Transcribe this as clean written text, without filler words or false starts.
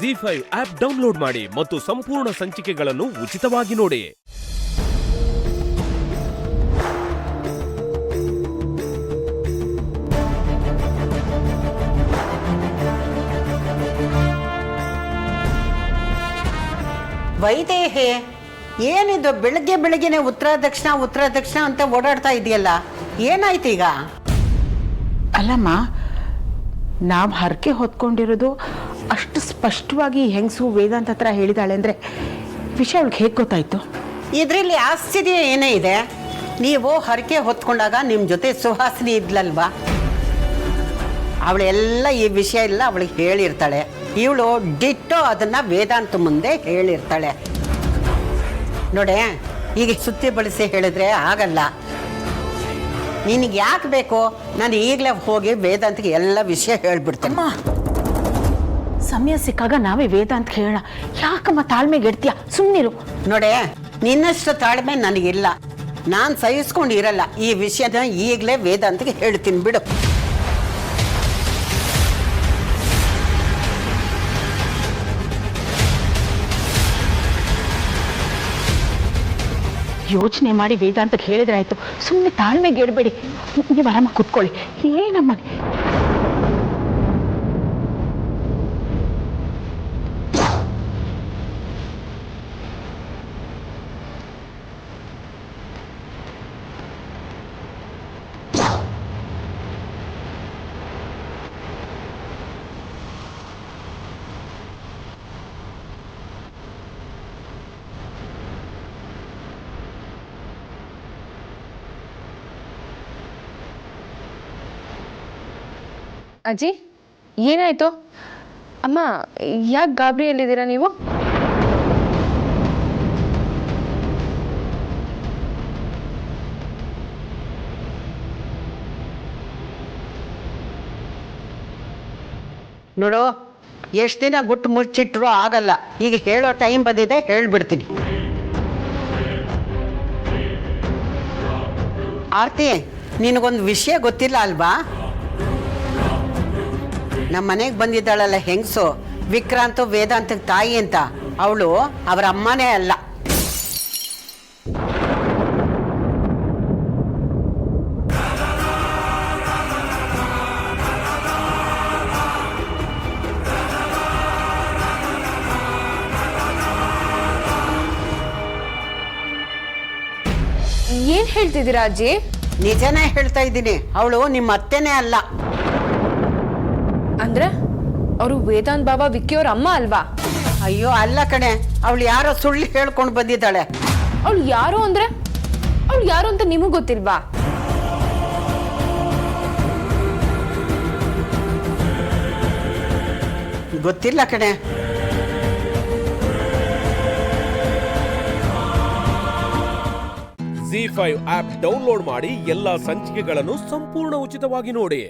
ಜಿ5 app download ಮಾಡಿ ಮತ್ತು ಸಂಪೂರ್ಣ ಸಂಚಿಕೆಗಳನ್ನು ಉಚಿತವಾಗಿ ನೋಡಿ. ವೈದೇಹಿ, ಏನಿದು ಬೆಳಗ್ಗೆ ಬೆಳಗ್ಗೆನೆ ಉತ್ತರ ದಕ್ಷಿಣ ಅಂತ ಓಡಾಡ್ತಾ ಇದೆಯಲ್ಲ, ಏನಾಯ್ತು ಈಗ? ಅಲ್ಲಮ್ಮ, ನಾವು ಹರಕೆ ಹೊತ್ಕೊಂಡಿರೋದು ಅಷ್ಟು ಸ್ಪಷ್ಟವಾಗಿ ಹೆಂಗಸು ವೇದಾಂತ ಹತ್ರ ಹೇಳಿದಾಳೆ ಅಂದರೆ ವಿಷಯ ಅವಳಿಗೆ ಹೇಗೆ ಗೊತ್ತಾಯ್ತು? ಇದರಲ್ಲಿ ಆಶ್ಚರ್ಯ ಏನೇ ಇದೆ? ನೀವು ಹರಕೆ ಹೊತ್ಕೊಂಡಾಗ ನಿಮ್ಮ ಜೊತೆ ಸುಹಾಸಿನಿ ಇದ್ಲಲ್ವಾ, ಅವಳೆಲ್ಲ ಈ ವಿಷಯ ಎಲ್ಲ ಅವಳಿಗೆ ಹೇಳಿರ್ತಾಳೆ. ಇವಳು ಡಿಟ್ಟೋ ಅದನ್ನು ವೇದಾಂತ ಮುಂದೆ ಹೇಳಿರ್ತಾಳೆ. ನೋಡೆ, ಈಗ ಸುತ್ತಿ ಬಳಸಿ ಹೇಳಿದ್ರೆ ಆಗಲ್ಲ. ನಿನಗೆ ಯಾಕೆ ಬೇಕು? ನಾನು ಈಗಲೇ ಹೋಗಿ ವೇದಾಂತಗೆ ಎಲ್ಲ ವಿಷಯ ಹೇಳ್ಬಿಡ್ತೇನೆ. ಸಮಯ ಸಿಕ್ಕಾಗ ನಾವೇ ವೇದಾಂತ ಹೇಳೋಣ. ಯಾಕಮ್ಮ ತಾಳ್ಮೆಗೆ ಇಡ್ತೀಯ? ಸುಮ್ಮನಿರು. ನೋಡೆ, ನಿನ್ನಷ್ಟು ತಾಳ್ಮೆ ನನಗಿಲ್ಲ. ನಾನು ಸಹಿಸ್ಕೊಂಡಿರಲ್ಲ. ಈ ವಿಷಯನ ಈಗಲೇ ವೇದಾಂತಗೆ ಹೇಳ್ತೀನಿ ಬಿಡು. ಯೋಚನೆ ಮಾಡಿ ವೇದಾಂತಕ್ಕೆ ಹೇಳಿದ್ರೆ ಆಯ್ತು. ಸುಮ್ಮನೆ ತಾಳ್ಮೆಗೆ ಇಡಬೇಡಿ. ನೀವು ಆರಾಮಾಗಿ ಕೂತ್ಕೊಳ್ಳಿ. ಏನಮ್ಮ, ಅಜ್ಜಿ, ಏನಾಯ್ತು? ಅಮ್ಮ, ಯಾಕೆ ಗಾಬರಿಯಲ್ಲಿದ್ದೀರಾ ನೀವು? ನೋಡು, ಎಷ್ಟು ದಿನ ಗುಟ್ಟು ಮುಚ್ಚಿಟ್ರು ಆಗಲ್ಲ. ಈಗ ಹೇಳೋ ಟೈಮ್ ಬಂದಿದೆ, ಹೇಳ್ಬಿಡ್ತೀನಿ. ಆರ್ತಿ, ನಿನಗೊಂದು ವಿಷಯ ಗೊತ್ತಿಲ್ಲ ಅಲ್ವಾ? ನಮ್ಮ ಮನೆಗೆ ಬಂದಿದ್ದಾಳಲ್ಲ ಹೆಂಗಸು, ವಿಕ್ರಾಂತ್ ವೇದಾಂತಕ್ಕೆ ತಾಯಿ ಅಂತ, ಅವಳು ಅವರ ಅಮ್ಮನೇ ಅಲ್ಲ. ಏನ್ ಹೇಳ್ತಿದ್ದೀರಾ ಅಜ್ಜಿ? ನಿಜನೇ ಹೇಳ್ತಾ ಇದ್ದೀನಿ. ಅವಳು ನಿಮ್ಮ ಅತ್ತೆನೇ ಅಲ್ಲ. ಅಂದ್ರೆ ಅವರು ವೇದಾಂತ್ ಬಾಬಾ ವಿಕ್ಕಿಯವ್ರ ಅಮ್ಮ ಅಲ್ವಾ? ಅಯ್ಯೋ ಅಲ್ಲ ಕಣೆ, ಅವಳು ಯಾರೋ ಸುಳ್ಳು ಹೇಳ್ಕೊಂಡು ಬಂದಿದ್ದಾಳೆ. ಅವಳು ಯಾರು ಅಂದ್ರೆ, ಅವಳು ಯಾರು ಅಂತ ನಿಮಗ್ ಗೊತ್ತಿಲ್ವಾ? ಗೊತ್ತಿಲ್ಲ ಕಣೆ. ಜಿ5 ಆಪ್ ಡೌನ್ಲೋಡ್ ಮಾಡಿ ಎಲ್ಲಾ ಸಂಚಿಕೆಗಳನ್ನು ಸಂಪೂರ್ಣ ಉಚಿತವಾಗಿ ನೋಡಿ.